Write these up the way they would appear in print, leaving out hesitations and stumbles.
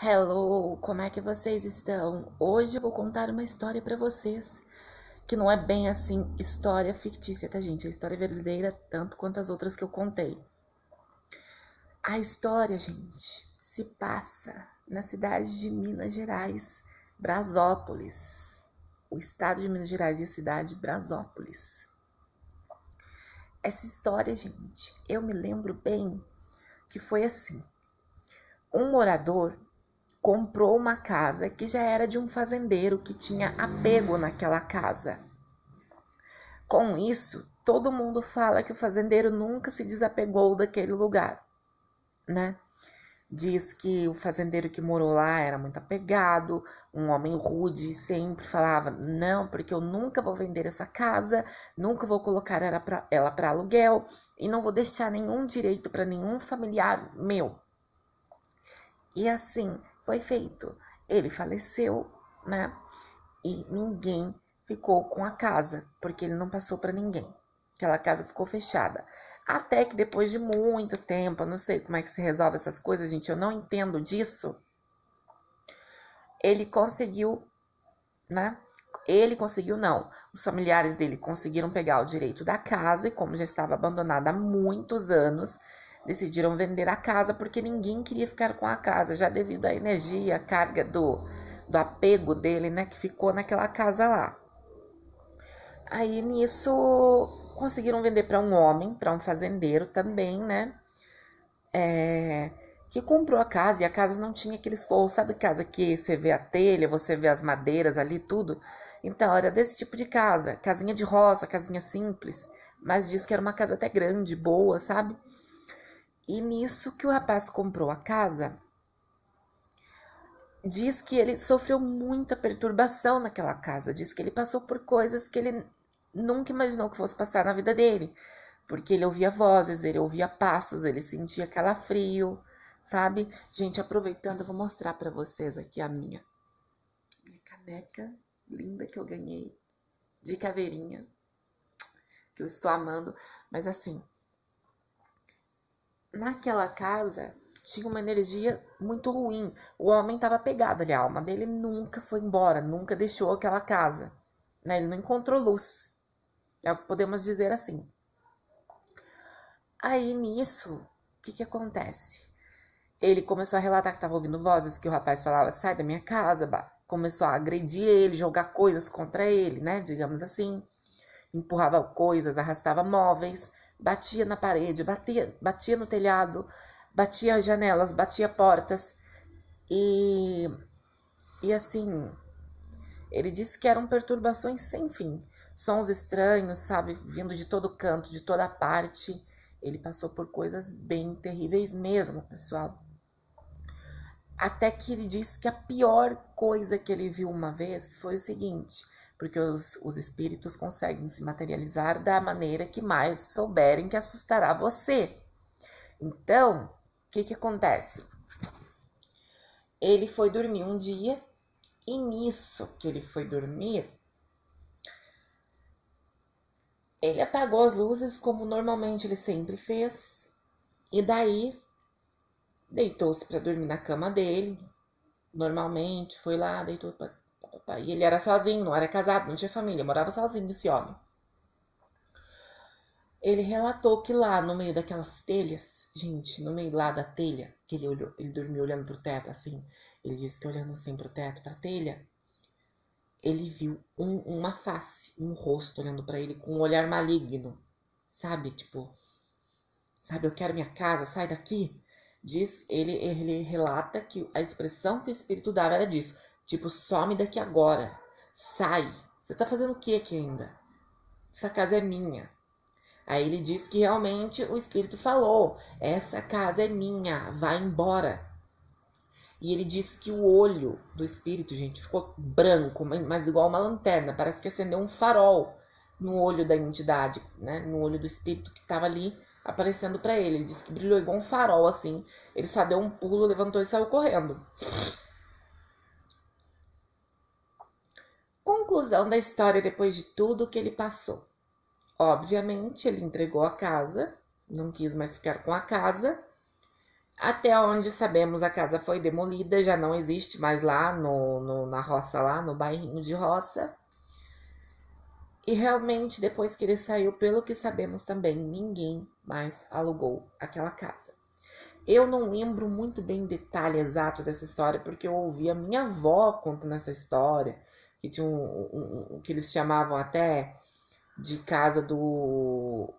Hello, como é que vocês estão? Hoje eu vou contar uma história pra vocês, que não é bem assim história fictícia, tá, gente? É história verdadeira, tanto quanto as outras que eu contei. A história, gente, se passa na cidade de Minas Gerais, Brasópolis. O estado de Minas Gerais e a cidade de Brasópolis. Essa história, gente, eu me lembro bem que foi assim. Um morador comprou uma casa que já era de um fazendeiro que tinha apego naquela casa. Com isso, todo mundo fala que o fazendeiro nunca se desapegou daquele lugar, né? Diz que o fazendeiro que morou lá era muito apegado, um homem rude, e sempre falava: não, porque eu nunca vou vender essa casa, nunca vou colocar ela para aluguel e não vou deixar nenhum direito para nenhum familiar meu. E assim foi feito. Ele faleceu, né? E ninguém ficou com a casa, porque ele não passou para ninguém. Aquela casa ficou fechada. Até que depois de muito tempo, eu não sei como é que se resolve essas coisas, gente, eu não entendo disso. Ele conseguiu, né? Ele conseguiu, não. Os familiares dele conseguiram pegar o direito da casa e, como já estava abandonada há muitos anos, decidiram vender a casa porque ninguém queria ficar com a casa, já devido à energia, à carga do apego dele, né, que ficou naquela casa lá. Aí nisso conseguiram vender para um homem, para um fazendeiro também, né, que comprou a casa, e a casa não tinha aqueles forros, sabe casa que você vê a telha, você vê as madeiras ali, tudo? Então era desse tipo de casa, casinha de roça, casinha simples, mas diz que era uma casa até grande, boa, sabe? E nisso que o rapaz comprou a casa, diz que ele sofreu muita perturbação naquela casa. Diz que ele passou por coisas que ele nunca imaginou que fosse passar na vida dele. Porque ele ouvia vozes, ele ouvia passos, ele sentia calafrio, sabe? Gente, aproveitando, eu vou mostrar pra vocês aqui a minha caneca linda que eu ganhei de caveirinha, que eu estou amando. Mas assim, naquela casa tinha uma energia muito ruim. O homem estava pegado ali, a alma dele nunca foi embora, nunca deixou aquela casa, né? Ele não encontrou luz, é o que podemos dizer assim. Aí nisso, o que acontece? Ele começou a relatar que estava ouvindo vozes, que o rapaz falava: sai da minha casa, começou a agredir ele, jogar coisas contra ele, né? Digamos assim. Empurrava coisas, arrastava móveis, batia na parede, batia no telhado, batia as janelas, batia portas. E assim, ele disse que eram perturbações sem fim. Sons estranhos, sabe, vindo de todo canto, de toda parte. Ele passou por coisas bem terríveis mesmo, pessoal. Até que ele disse que a pior coisa que ele viu uma vez foi o seguinte: porque os espíritos conseguem se materializar da maneira que mais souberem que assustará você. Então, o que acontece? Ele foi dormir um dia, e nisso que ele foi dormir, ele apagou as luzes como normalmente ele sempre fez, e daí deitou-se para dormir na cama dele, normalmente, foi lá, deitou para... E ele era sozinho, não era casado, não tinha família, morava sozinho esse homem. Ele relatou que lá no meio daquelas telhas, gente, no meio lá da telha, que ele dormiu olhando pro teto assim, ele disse que olhando assim pro teto, pra telha, ele viu uma face, um rosto olhando para ele com um olhar maligno, sabe, tipo, sabe, eu quero minha casa, sai daqui. Diz, ele relata que a expressão que o espírito dava era disso, tipo, some daqui agora, sai, você tá fazendo o que aqui ainda? Essa casa é minha. Aí ele diz que realmente o espírito falou: essa casa é minha, vai embora. E ele disse que o olho do espírito, gente, ficou branco, mas igual uma lanterna, parece que acendeu um farol no olho da entidade, né? No olho do espírito que estava ali aparecendo para ele. Ele disse que brilhou igual um farol, assim. Ele só deu um pulo, levantou e saiu correndo. Conclusão da história depois de tudo que ele passou. Obviamente, ele entregou a casa, não quis mais ficar com a casa, Até onde sabemos, a casa foi demolida, já não existe mais lá na roça, lá no bairrinho de roça. E realmente, depois que ele saiu, pelo que sabemos também, ninguém mais alugou aquela casa. Eu não lembro muito bem o detalhe exato dessa história, porque eu ouvi a minha avó contando essa história, que tinha que eles chamavam até de casa do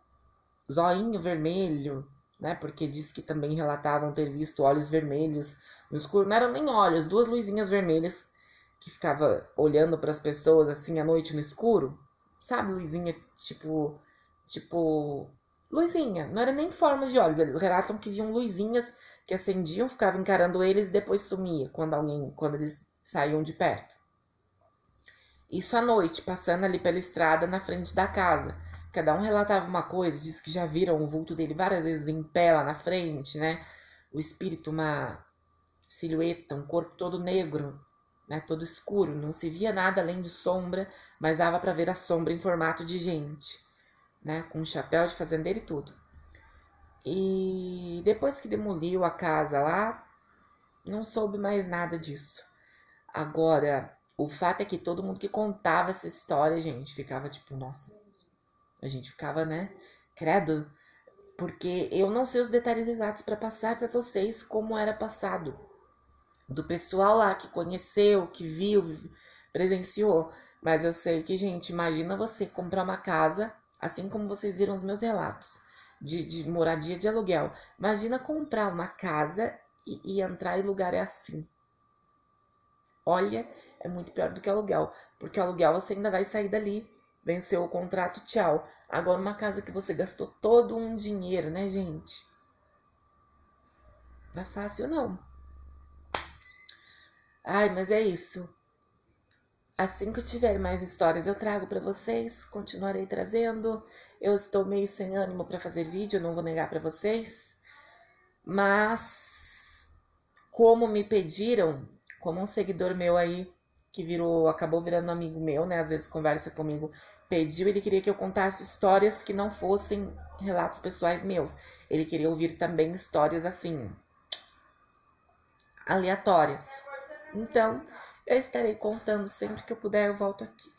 zoinho vermelho, né? Porque diz que também relatavam ter visto olhos vermelhos no escuro. Não eram nem olhos, duas luzinhas vermelhas que ficava olhando para as pessoas assim à noite no escuro. Sabe, luzinha tipo luzinha, não era nem forma de olhos. Eles relatam que viam luzinhas que acendiam, ficavam encarando eles e depois sumia quando eles saíam de perto. Isso à noite, passando ali pela estrada na frente da casa. Cada um relatava uma coisa, diz que já viram o vulto dele várias vezes em pé lá na frente, né? O espírito, uma silhueta, um corpo todo negro, né? Todo escuro, não se via nada além de sombra, mas dava para ver a sombra em formato de gente, né? Com um chapéu de fazendeiro e tudo. E depois que demoliu a casa lá, não soube mais nada disso. Agora, o fato é que todo mundo que contava essa história, gente, ficava tipo, nossa, a gente ficava, né, credo, porque eu não sei os detalhes exatos para passar para vocês como era passado do pessoal lá que conheceu, que viu, presenciou, mas eu sei que, gente, imagina você comprar uma casa, assim como vocês viram os meus relatos de moradia de aluguel. Imagina comprar uma casa e entrar em lugar assim. Olha, é muito pior do que aluguel, porque aluguel você ainda vai sair dali, venceu o contrato, tchau. Agora uma casa que você gastou todo um dinheiro, né, gente? Não é fácil não. Ai, mas é isso. Assim que eu tiver mais histórias eu trago para vocês, continuarei trazendo. Eu estou meio sem ânimo para fazer vídeo, não vou negar para vocês, mas como me pediram, como um seguidor meu aí que acabou virando amigo meu, né? Às vezes conversa comigo, pediu, ele queria que eu contasse histórias que não fossem relatos pessoais meus. Ele queria ouvir também histórias assim, aleatórias. Então, eu estarei contando sempre que eu puder, eu volto aqui.